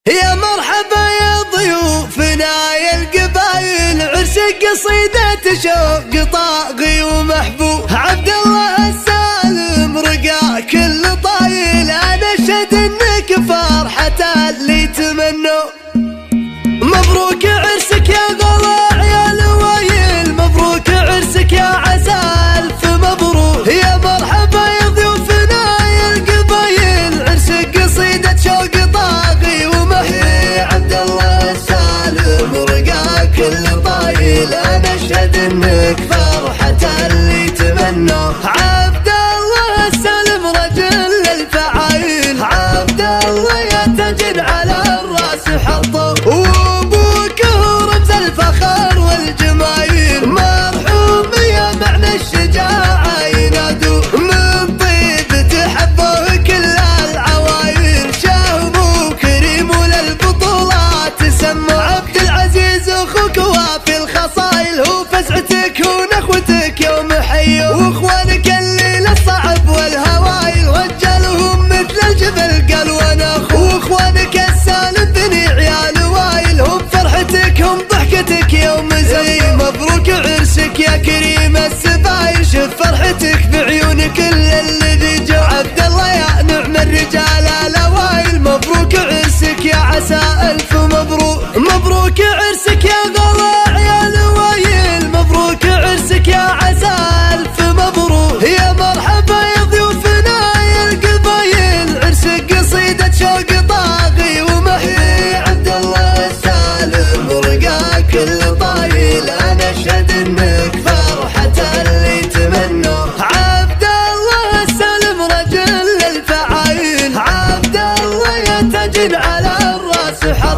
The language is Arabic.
يا مرحبا يا ضيوفنا يا القبايل، عرس قصيدة شوق طاغي ومحبوب. عبد الله السالم رقا كل طايل، انا اشهد انك فرحة اللي تمنوا. مبروك عرسك يا غلا يا الوايل، مبروك عرسك يا عسى الف مبروك. يا مرحبا يا ضيوفنا يا القبايل، عرس قصيدة شوق طاغي ومحبوب. عبد الله السالم رقا كل طايل، انا اشهد انك فرحة اللي تمنوا. عبد الله السالم رجل الفعايل، عبد الله يا تاج على الراس حطه، وابوك هو رمز الفخر والجمايل. مرحوم يا معنى الشجاعة ينادوا، من طيب تحبه كل العوايل. شهم كريم وللبطولات سمى، عبد العزيز اخوك وافي الخصايل، هو فزعتك ونخوتك يوم حيوا. واخوانك الليل الصعب والهوايل، رجالهم مثل الجبل قال وانا اخو. واخوانك السالم بني عيال وايل، هم فرحتك هم ضحكتك يوم زي. مبروك عرسك يا كريم السبايل، شوف فرحتك بعيون كل الذي جو. عبد الله يا نعم الرجال الاوائل، مبروك عرسك يا عسى الف مبروك. مبروك عرسك يا غلا يا الوايل، مبروك عرسك يا عسى الف مبروك. يا مرحبا يا ضيوفنا يا القبايل، عرسك قصيدة شوق طاغي ومحيي. عبد الله السالم رقا كل طايل، انا اشهد انك فرحة اللي تمنوا. عبد الله السالم رجل الفعايل، عبد الله يا تاج على الراس حط.